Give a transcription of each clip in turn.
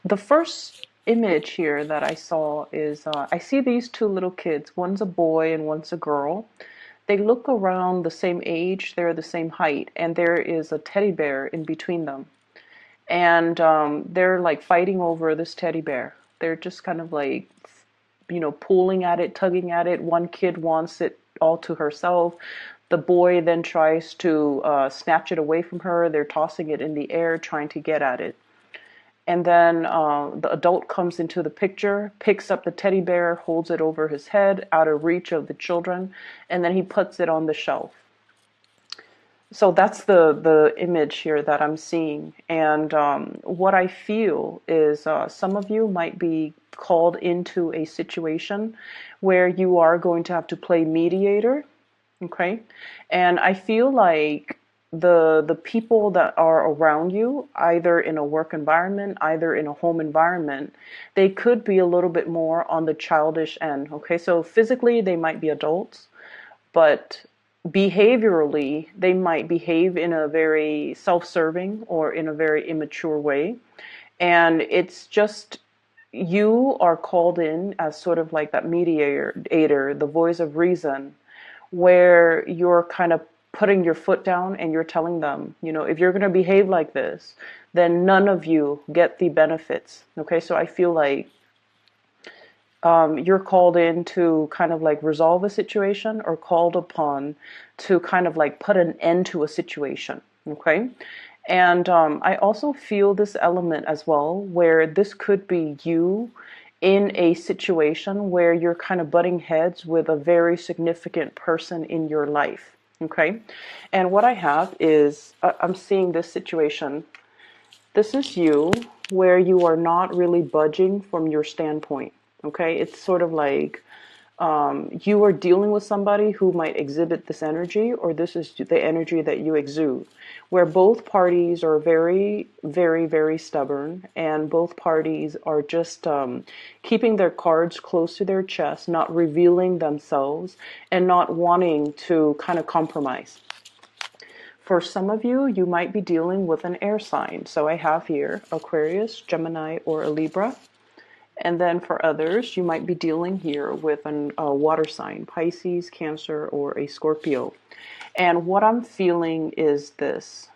The first image here that I saw is I see these two little kids. One's a boy and one's a girl. They look around the same age, they're the same height, and there is a teddy bear in between them. And they're like fighting over this teddy bear. They're just kind of like, pulling at it, tugging at it. One kid wants it all to herself. The boy then tries to snatch it away from her. They're tossing it in the air, trying to get at it. And then the adult comes into the picture, picks up the teddy bear, holds it over his head, out of reach of the children, and then he puts it on the shelf. So that's the image here that I'm seeing. And what I feel is some of you might be called into a situation where you are going to have to play mediator. Okay. And I feel like the people that are around you, either in a work environment, either in a home environment, they could be a little bit more on the childish end. Okay. So physically they might be adults, but behaviorally, they might behave in a very self-serving or in a very immature way. And it's just you are called in as sort of like that mediator, the voice of reason, where you're kind of putting your foot down and you're telling them, if you're going to behave like this, then none of you get the benefits. Okay, so I feel like you're called in to kind of like resolve a situation or called upon to kind of like put an end to a situation. Okay. And I also feel this element as well, where this could be you in a situation where you're kind of butting heads with a very significant person in your life. Okay. And what I have is I'm seeing this situation. This is you where you are not really budging from your standpoint. Okay, it's sort of like you are dealing with somebody who might exhibit this energy, or this is the energy that you exude, where both parties are very, very, very stubborn, and both parties are just keeping their cards close to their chest, not revealing themselves, and not wanting to kind of compromise. For some of you, you might be dealing with an air sign. So I have here Aquarius, Gemini, or a Libra. And then for others, you might be dealing here with a water sign, Pisces, Cancer, or a Scorpio. And what I'm feeling is this.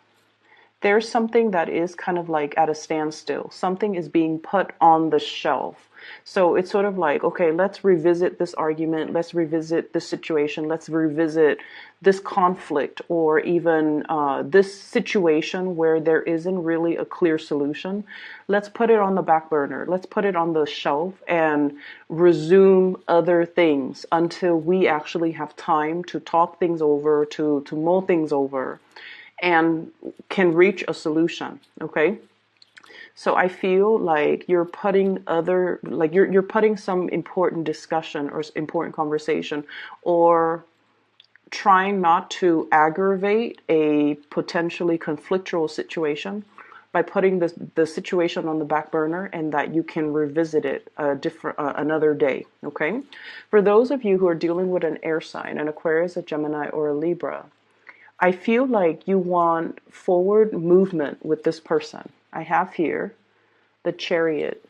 There's something that is kind of like at a standstill. Something is being put on the shelf. So it's sort of like, okay, let's revisit this argument. Let's revisit this situation. Let's revisit this conflict, or even this situation where there isn't really a clear solution. Let's put it on the back burner. Let's put it on the shelf and resume other things until we actually have time to talk things over, to mull things over, and can reach a solution. Okay. So I feel like you're putting you're putting some important discussion or important conversation, or trying not to aggravate a potentially conflictual situation by putting the situation on the back burner, and that you can revisit it another day. Okay. For those of you who are dealing with an air sign, an Aquarius, a Gemini, or a Libra, I feel like you want forward movement with this person. I have here the Chariot.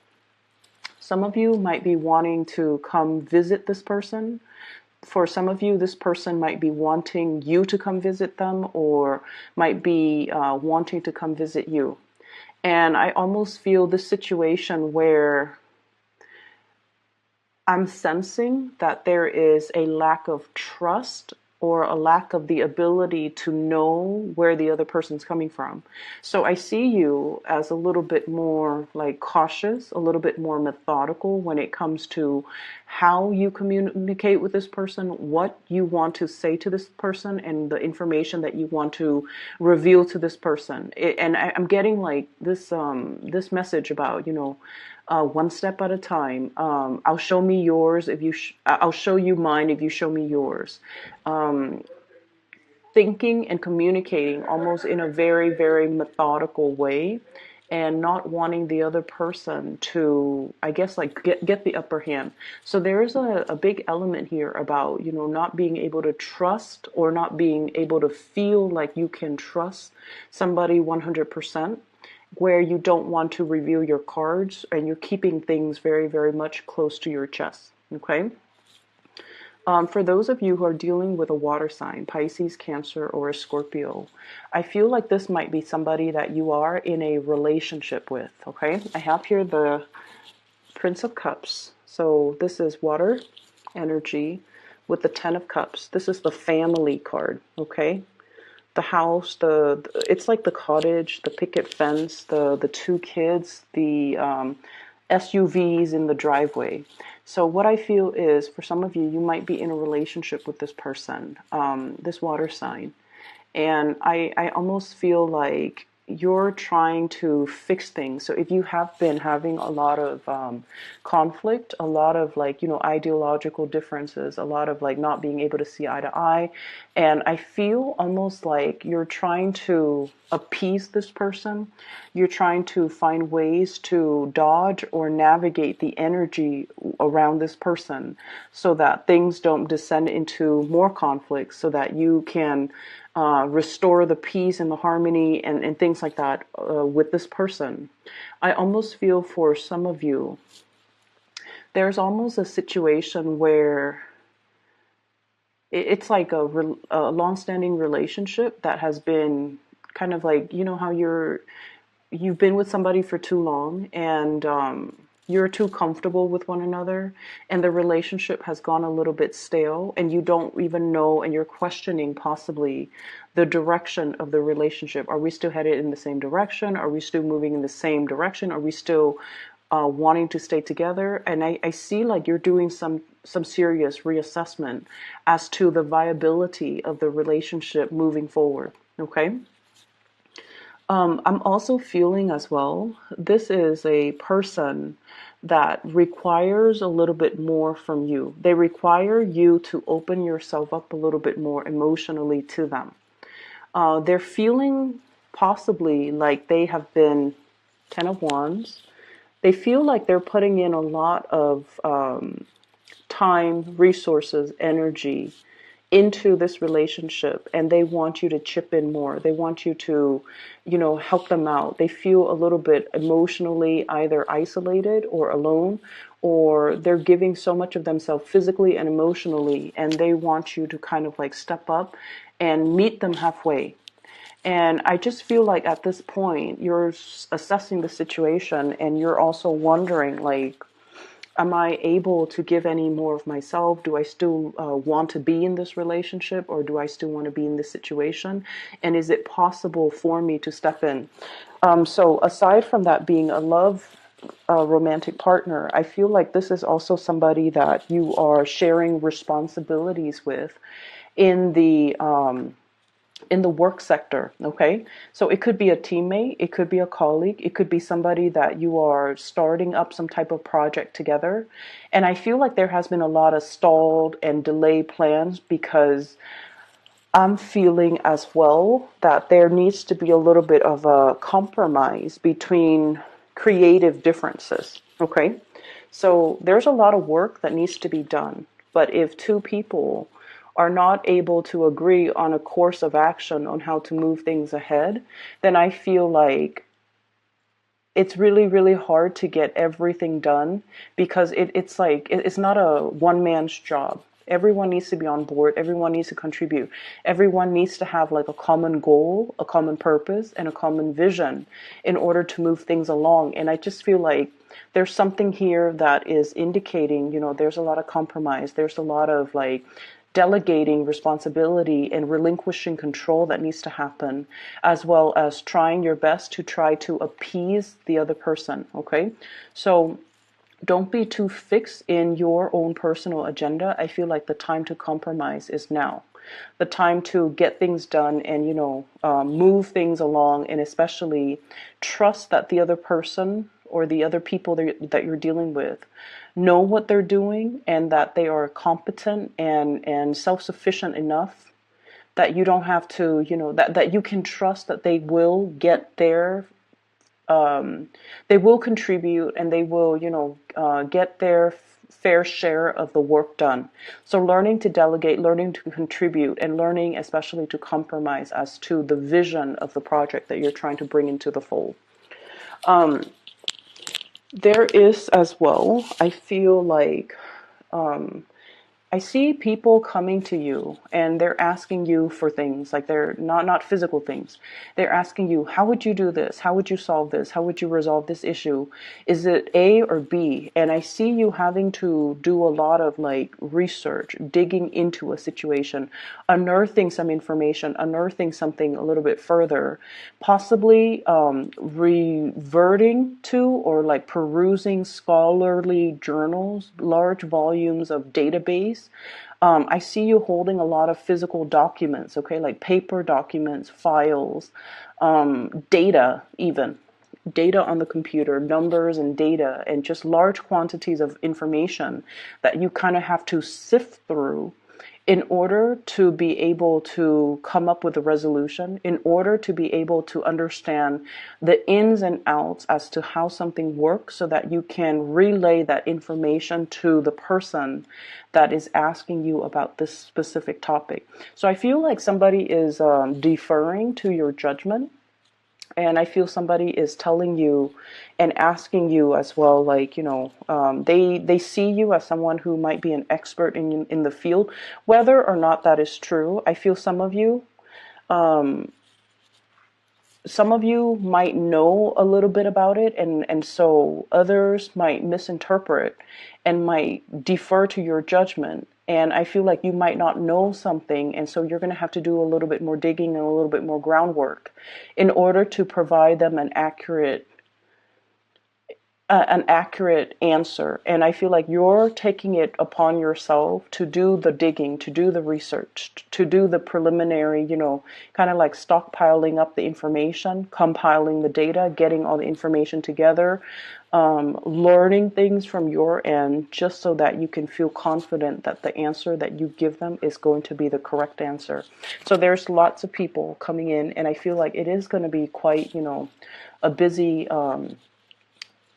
Some of you might be wanting to come visit this person. For some of you, this person might be wanting you to come visit them, or might be wanting to come visit you. And I almost feel this situation where I'm sensing that there is a lack of trust, or a lack of the ability to know where the other person's coming from. So I see you as a little bit more like cautious, a little bit more methodical when it comes to how you communicate with this person, what you want to say to this person, and the information that you want to reveal to this person. And I'm getting like this message about, one step at a time. I'll show me yours if you. I'll show you mine if you show me yours. Thinking and communicating almost in a very, very methodical way, and not wanting the other person to, I guess, like get the upper hand. So there is a big element here about, not being able to trust, or not being able to feel like you can trust somebody 100%. where you don't want to reveal your cards and you're keeping things very, very much close to your chest. Okay. For those of you who are dealing with a water sign, Pisces, Cancer, or a Scorpio, I feel like this might be somebody that you are in a relationship with. Okay. I have here the Prince of Cups. So this is water energy with the Ten of Cups. This is the family card. Okay. The house, it's like the cottage, the picket fence, the two kids, the SUVs in the driveway. So what I feel is, for some of you, you might be in a relationship with this person, this water sign, and I almost feel like you're trying to fix things. So if you have been having a lot of conflict, a lot of like, ideological differences, a lot of like not being able to see eye to eye, and I feel almost like you're trying to appease this person. You're trying to find ways to dodge or navigate the energy around this person so that things don't descend into more conflict, so that you can restore the peace and the harmony and things like that with this person. I almost feel for some of you, there's almost a situation where it's like a long-standing relationship that has been kind of like, how you've been with somebody for too long, and you're too comfortable with one another, and the relationship has gone a little bit stale, and you don't even know, and you're questioning possibly the direction of the relationship. Are we still headed in the same direction? Are we still moving in the same direction? Are we still wanting to stay together? And I see like you're doing some serious reassessment as to the viability of the relationship moving forward. Okay. I'm also feeling as well, this is a person that requires a little bit more from you. They require you to open yourself up a little bit more emotionally to them. They're feeling possibly like they have been Ten of Wands. They feel like they're putting in a lot of time, resources, energy into this relationship, and they want you to chip in more. They want you to, help them out. They feel a little bit emotionally either isolated or alone, or they're giving so much of themselves physically and emotionally, and they want you to kind of like step up and meet them halfway. And I just feel like at this point, you're assessing the situation, and you're also wondering, like, am I able to give any more of myself? Do I still want to be in this relationship, or do I still want to be in this situation? And is it possible for me to step in? So aside from that being a love romantic partner, I feel like this is also somebody that you are sharing responsibilities with in the work sector. Okay, so it could be a teammate, it could be a colleague, it could be somebody that you are starting up some type of project together. And I feel like there has been a lot of stalled and delayed plans, because I'm feeling as well that there needs to be a little bit of a compromise between creative differences. Okay, so there's a lot of work that needs to be done, but if two people are not able to agree on a course of action on how to move things ahead, then I feel like it's really, really hard to get everything done, because it's like, it's not a one man's job. Everyone needs to be on board. Everyone needs to contribute. Everyone needs to have like a common goal, a common purpose, and a common vision in order to move things along. And I just feel like there's something here that is indicating, there's a lot of compromise. There's a lot of like delegating responsibility and relinquishing control that needs to happen, as well as trying your best to try to appease the other person. Okay, so don't be too fixed in your own personal agenda. I feel like the time to compromise is now. The time to get things done and, move things along, and especially trust that the other person or the other people that you're dealing with know what they're doing, and that they are competent and self-sufficient enough that you don't have to, that you can trust that they will get there. They will contribute, and they will, get their fair share of the work done. So learning to delegate, learning to contribute, and learning especially to compromise as to the vision of the project that you're trying to bring into the fold. There is as well, I feel like, I see people coming to you and they're asking you for things, like they're not physical things. They're asking you, how would you do this? How would you solve this? How would you resolve this issue? Is it A or B? And I see you having to do a lot of like research, digging into a situation, unearthing some information, unearthing something a little bit further, possibly reverting to or like perusing scholarly journals, large volumes of database. I see you holding a lot of physical documents, okay, like paper documents, files, data, even data on the computer, numbers and data, and just large quantities of information that you kind of have to sift through in order to be able to come up with a resolution, in order to be able to understand the ins and outs as to how something works so that you can relay that information to the person that is asking you about this specific topic. So I feel like somebody is deferring to your judgment, and I feel somebody is telling you and asking you as well, like, they see you as someone who might be an expert in the field, whether or not that is true. I feel some of you might know a little bit about it, and so others might misinterpret and might defer to your judgment. And I feel like you might not know something, and so you're going to have to do a little bit more digging and a little bit more groundwork in order to provide them an accurate answer. And I feel like you're taking it upon yourself to do the digging, to do the research, to do the preliminary, kind of like stockpiling up the information, compiling the data, getting all the information together, learning things from your end, just so that you can feel confident that the answer that you give them is going to be the correct answer. So there's lots of people coming in, and I feel like it is going to be quite, a busy,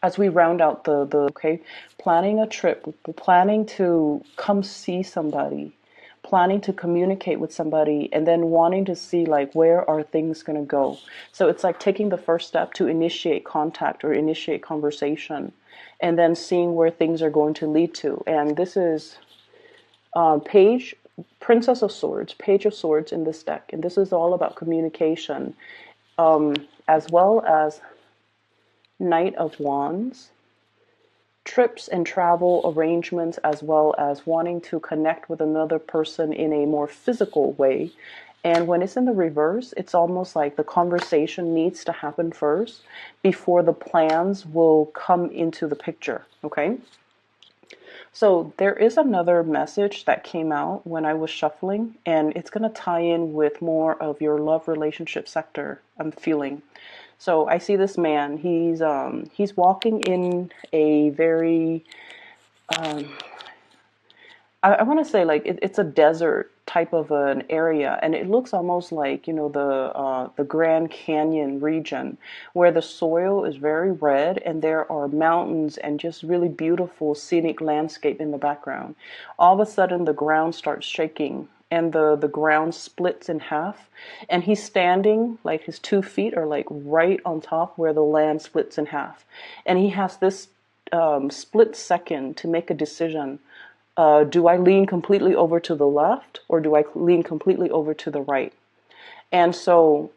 as we round out okay, planning a trip, planning to come see somebody, planning to communicate with somebody, and then wanting to see like where are things going to go. So it's like taking the first step to initiate contact or initiate conversation, and then seeing where things are going to lead to. And this is page Princess of Swords, Page of Swords in this deck, and this is all about communication, as well as Knight of Wands, trips and travel arrangements, as well as wanting to connect with another person in a more physical way. And when it's in the reverse, it's almost like the conversation needs to happen first before the plans will come into the picture, okay? So there is another message that came out when I was shuffling, and it's going to tie in with more of your love relationship sector, I'm feeling. So I see this man. He's walking in a very, I want to say like it's a desert type of an area, and it looks almost like the Grand Canyon region, where the soil is very red and there are mountains and just really beautiful scenic landscape in the background. All of a sudden, the ground starts shaking, and the ground splits in half, and he's standing, like his 2 feet are like right on top where the land splits in half, and he has this split second to make a decision. Do I lean completely over to the left, or do I lean completely over to the right? And so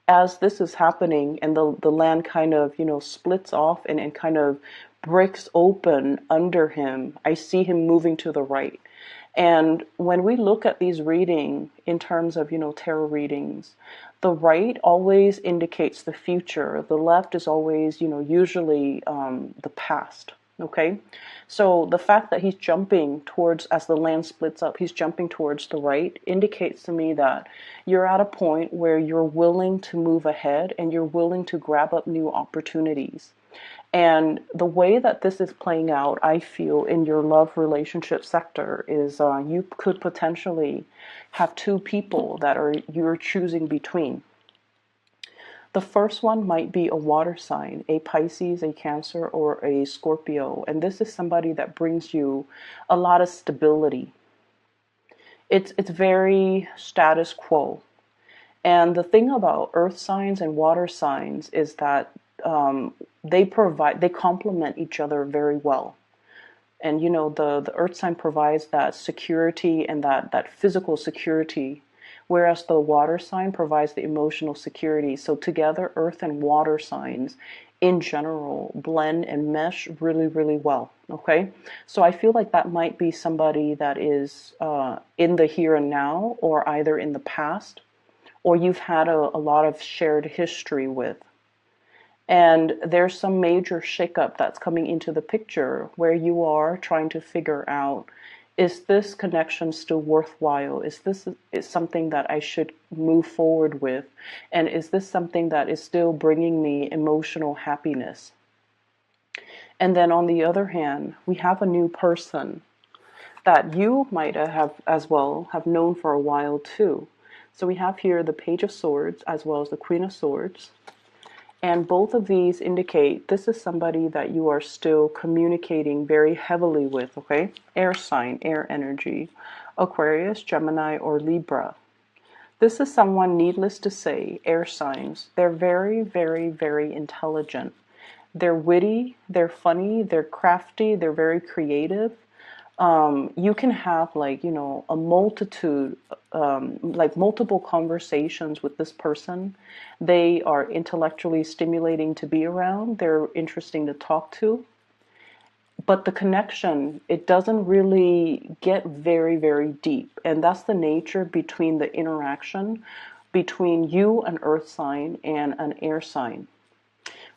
as this is happening and the land kind of, splits off and kind of breaks open under him, I see him moving to the right. And when we look at these reading in terms of, tarot readings, the right always indicates the future. The left is always, usually the past. Okay, so the fact that he's jumping towards, as the land splits up, he's jumping towards the right, indicates to me that you're at a point where you're willing to move ahead and you're willing to grab up new opportunities. And the way that this is playing out, I feel, in your love relationship sector is you could potentially have two people that you're choosing between. The first one might be a water sign, a Pisces, a Cancer, or a Scorpio. And this is somebody that brings you a lot of stability. It's very status quo. And the thing about earth signs and water signs is that they complement each other very well. And the earth sign provides that security and that physical security, whereas the water sign provides the emotional security. So together, earth and water signs in general blend and mesh really, really well. Okay, so I feel like that might be somebody that is in the here and now, or either in the past, or you've had a lot of shared history with. And there's some major shakeup that's coming into the picture where you are trying to figure out, is this connection still worthwhile? Is something that I should move forward with? And is this something that is still bringing me emotional happiness? And then on the other hand, we have a new person that you might have as well have known for a while too. So we have here the Page of Swords as well as the Queen of Swords. And both of these indicate this is somebody that you are still communicating very heavily with, okay? Air sign, air energy, Aquarius, Gemini, or Libra. This is someone, needless to say, air signs. They're very, very, very intelligent. They're witty, they're funny, they're crafty, they're very creative. You can have a multitude, multiple conversations with this person. They are intellectually stimulating to be around. They're interesting to talk to. But the connection, it doesn't really get very, very deep. And that's the nature between the interaction between you, an earth sign, and an air sign.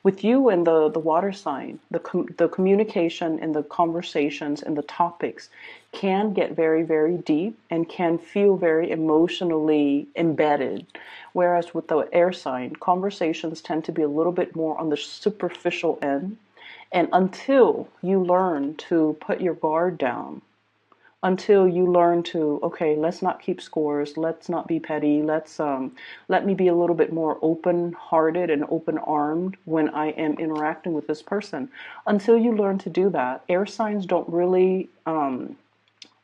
With you and the water sign, the communication and the conversations and the topics can get very, very deep and can feel very emotionally embedded. Whereas with the air sign, conversations tend to be a little bit more on the superficial end. And until you learn to put your guard down, until you learn to, okay, let's not keep scores, let's not be petty, let me be a little bit more open-hearted and open-armed when I am interacting with this person. Until you learn to do that, air signs don't really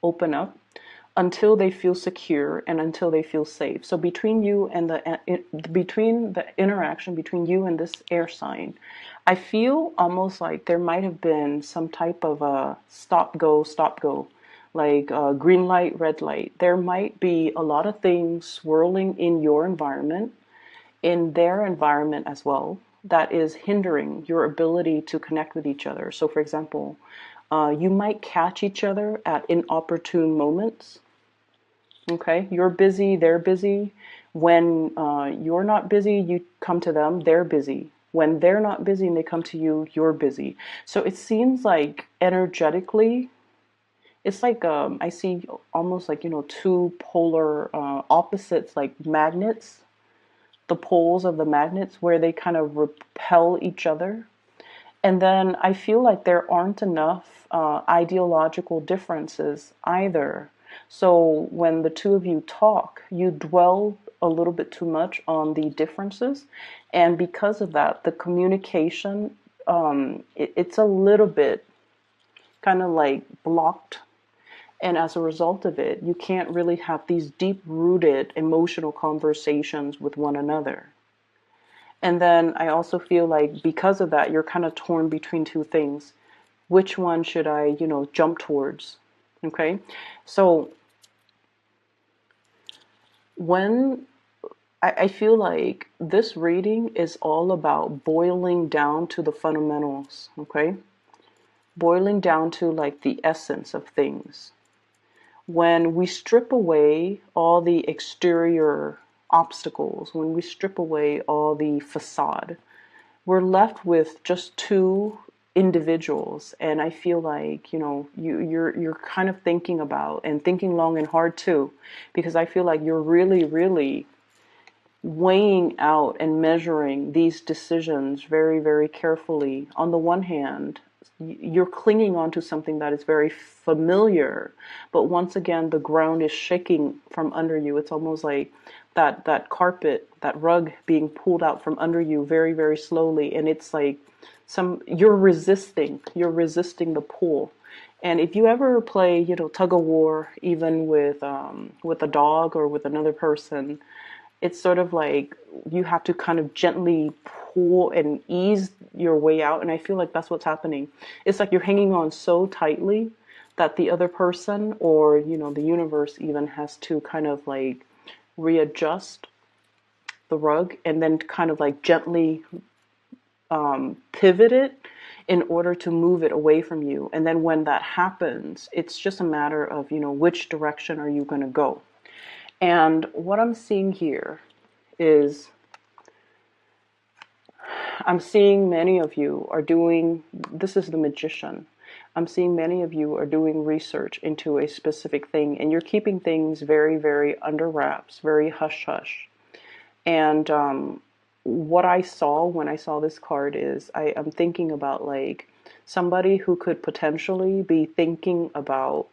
open up until they feel secure and until they feel safe. So between you and between the interaction between you and this air sign, I feel almost like there might have been some type of a stop go, like green light, red light. There might be a lot of things swirling in your environment, in their environment as well, that is hindering your ability to connect with each other. So for example, you might catch each other at inopportune moments. Okay, you're busy, they're busy. When you're not busy, you come to them, they're busy. When they're not busy and they come to you, you're busy. So it seems like energetically, it's like I see almost like two polar opposites, like magnets, the poles of the magnets where they kind of repel each other. And then I feel like there aren't enough ideological differences either. So when the two of you talk, you dwell a little bit too much on the differences, and because of that, the communication it's a little bit kind of like blocked. And as a result of it, you can't really have these deep-rooted emotional conversations with one another. And then I also feel like because of that, you're kind of torn between two things. Which one should I, jump towards? Okay? So when I feel like this reading is all about boiling down to the fundamentals, okay? Boiling down to like the essence of things. When we strip away all the exterior obstacles, when we strip away all the facade, we're left with just two individuals. And I feel like, you're kind of thinking about and thinking long and hard too, because I feel like you're really, really weighing out and measuring these decisions very, very carefully. On the one hand, you're clinging onto something that is very familiar, but once again, the ground is shaking from under you. It's almost like that carpet, that rug being pulled out from under you very, very slowly. And it's like you're resisting the pull. And if you ever play, tug of war, even with a dog or with another person, It's sort of like you have to kind of gently pull and ease your way out. And I feel like that's what's happening. It's like you're hanging on so tightly that the other person, or, the universe even, has to kind of like readjust the rug and then kind of like gently pivot it in order to move it away from you. And then when that happens, it's just a matter of, which direction are you going to go? And what I'm seeing here is I'm seeing many of you are doing, this is the Magician. I'm seeing many of you are doing research into a specific thing, and you're keeping things very, very under wraps, very hush hush. And what I saw when I saw this card is I'm thinking about like somebody who could potentially be thinking about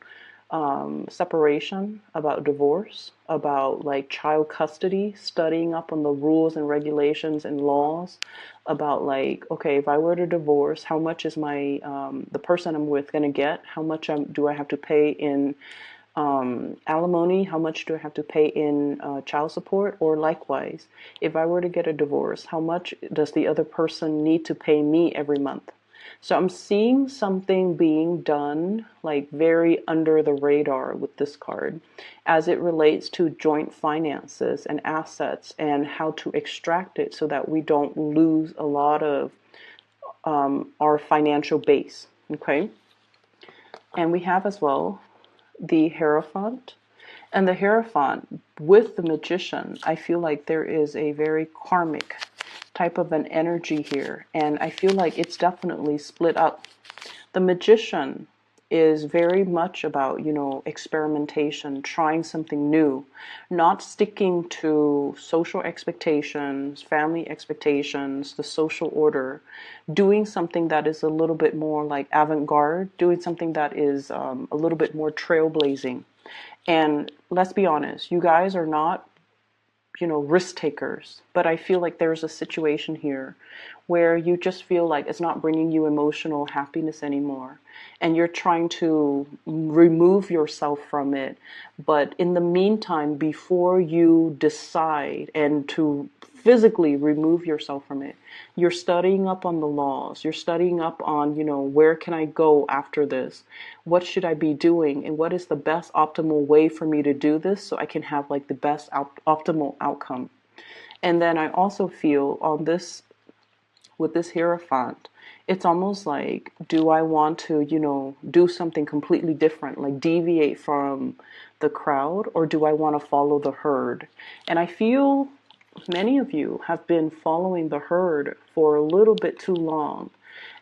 separation, about divorce, about like child custody, studying up on the rules and regulations and laws, about like, okay, if I were to divorce, how much is my the person I'm with going to get? How much do I have to pay in alimony? How much do I have to pay in child support? Or likewise, if I were to get a divorce, how much does the other person need to pay me every month? So I'm seeing something being done like very under the radar with this card as it relates to joint finances and assets and how to extract it so that we don't lose a lot of our financial base. Okay. And we have as well the Hierophant. And the Hierophant with the Magician, I feel like there is a very karmic type of an energy here. And I feel like it's definitely split up. The Magician is very much about, experimentation, trying something new, not sticking to social expectations, family expectations, the social order, doing something that is a little bit more like avant-garde, doing something that is a little bit more trailblazing. And let's be honest, you guys are not, risk takers, but I feel like there's a situation here where you just feel like it's not bringing you emotional happiness anymore, and you're trying to remove yourself from it. But in the meantime, before you decide and to physically remove yourself from it, you're studying up on the laws, you're studying up on, where can I go after this? What should I be doing? And what is the best optimal way for me to do this so I can have like the best optimal outcome? And then I also feel on this, with this Hierophant, it's almost like, do I want to, do something completely different, like deviate from the crowd, or do I want to follow the herd? And I feel many of you have been following the herd for a little bit too long.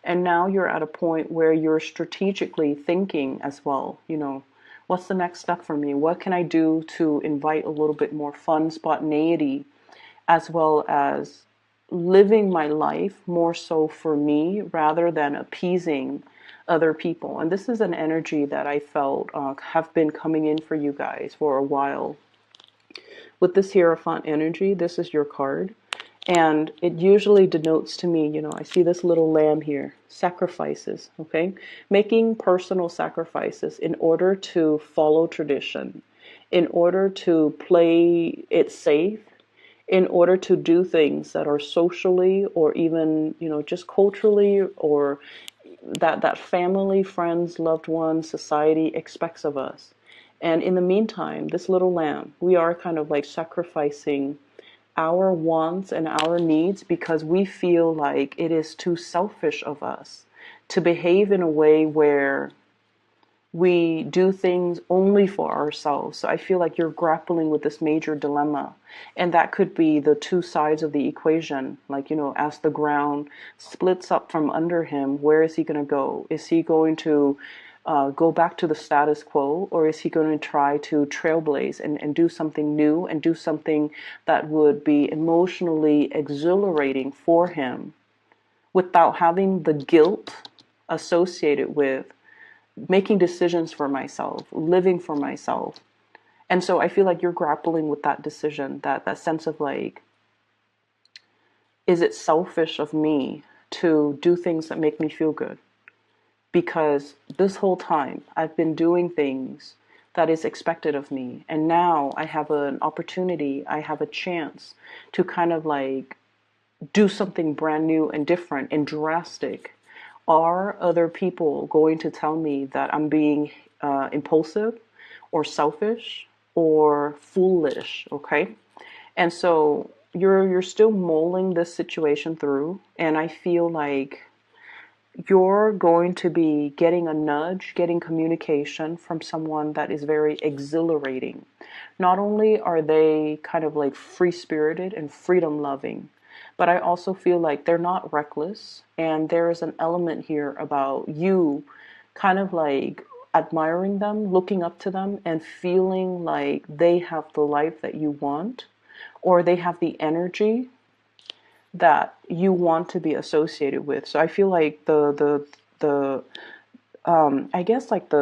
And now you're at a point where you're strategically thinking as well, what's the next step for me? What can I do to invite a little bit more fun, spontaneity, as well as living my life more so for me rather than appeasing other people? And this is an energy that I felt have been coming in for you guys for a while. With this Hierophant energy, this is your card. And it usually denotes to me, I see this little lamb here, sacrifices, okay? Making personal sacrifices in order to follow tradition, in order to play it safe, in order to do things that are socially or even, just culturally, or that family, friends, loved ones, society expects of us. And in the meantime, this little lamb, we are kind of like sacrificing our wants and our needs because we feel like it is too selfish of us to behave in a way where we do things only for ourselves. So I feel like you're grappling with this major dilemma. And that could be the two sides of the equation. Like, as the ground splits up from under him, where is he going to go? Is he going to go back to the status quo, or is he going to try to trailblaze and do something new and do something that would be emotionally exhilarating for him without having the guilt associated with making decisions for myself, living for myself? And so I feel like you're grappling with that decision, that sense of like, is it selfish of me to do things that make me feel good? Because this whole time I've been doing things that is expected of me. And now I have an opportunity, I have a chance to kind of like do something brand new and different and drastic. Are other people going to tell me that I'm being impulsive or selfish or foolish? Okay. And so you're still mulling this situation through, and I feel like you're going to be getting a nudge, getting communication from someone that is very exhilarating. Not only are they kind of like free spirited and freedom loving, but I also feel like they're not reckless. And there is an element here about you kind of like admiring them, looking up to them, and feeling like they have the life that you want, or they have the energy that you want to be associated with. So I feel like the I guess like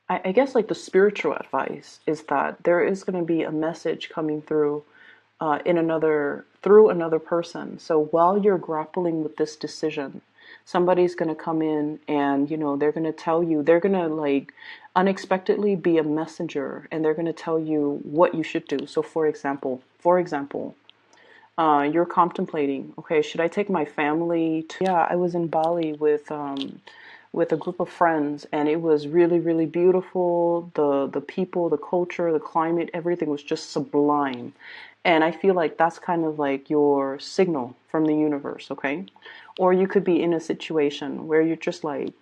I guess like the spiritual advice is that there is going to be a message coming through in another through another person. So while you're grappling with this decision, somebody's going to come in and they're going to tell you, they're going to like unexpectedly be a messenger, and they're going to tell you what you should do. So for example, you're contemplating, okay, should I take my family to, yeah, I was in Bali with a group of friends, and it was really, really beautiful. The people, the culture, the climate, everything was just sublime. And I feel like that's kind of like your signal from the universe, okay? Or you could be in a situation where you're just like,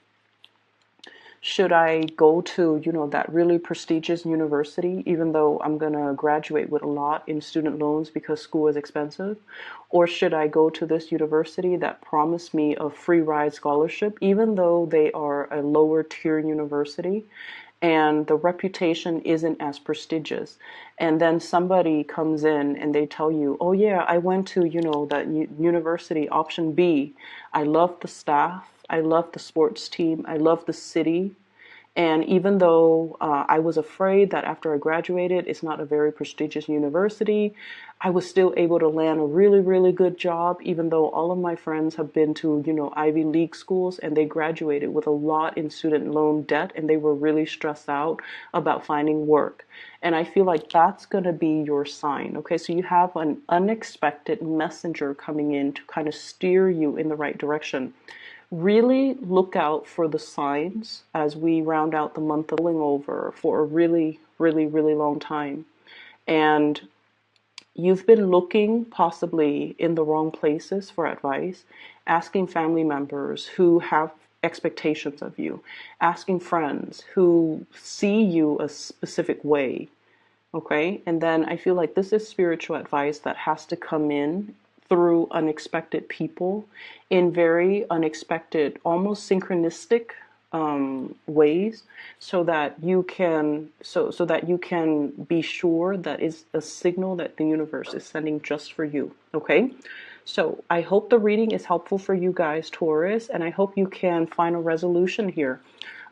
should I go to, that really prestigious university, even though I'm going to graduate with a lot in student loans because school is expensive? Or should I go to this university that promised me a free ride scholarship, even though they are a lower tier university and the reputation isn't as prestigious? And then somebody comes in and they tell you, oh yeah, I went to, that university option B. I love the staff. I love the sports team. I love the city. And even though I was afraid that after I graduated, it's not a very prestigious university, I was still able to land a really, really good job, even though all of my friends have been to, Ivy League schools, and they graduated with a lot in student loan debt, and they were really stressed out about finding work. And I feel like that's going to be your sign. Okay, so you have an unexpected messenger coming in to kind of steer you in the right direction. Really look out for the signs as we round out the month of rolling over for a really, really, really long time. And you've been looking possibly in the wrong places for advice, asking family members who have expectations of you, asking friends who see you a specific way. Okay, and then I feel like this is spiritual advice that has to come in through unexpected people in very unexpected, almost synchronistic ways, so that you can be sure that it's a signal that the universe is sending just for you. Okay, so I hope the reading is helpful for you guys, Taurus, and I hope you can find a resolution here.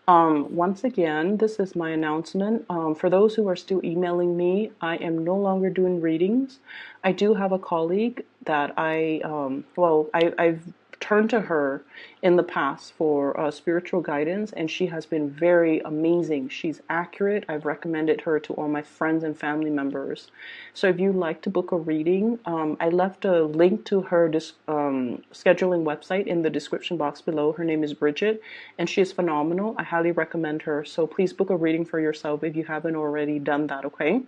Once again, this is my announcement. For those who are still emailing me, I am no longer doing readings. I do have a colleague that I've turned to her in the past for spiritual guidance, and she has been very amazing. She's accurate. I've recommended her to all my friends and family members. So if you'd like to book a reading, I left a link to her scheduling website in the description box below. Her name is Bridget, and she is phenomenal. I highly recommend her. So please book a reading for yourself if you haven't already done that, okay?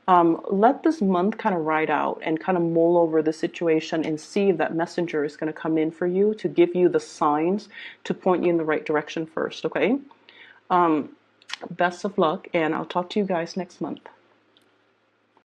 Let this month kind of ride out and kind of mull over the situation and see if that messenger is going to come in for you to give you the signs to point you in the right direction first, okay? Best of luck, and I'll talk to you guys next month.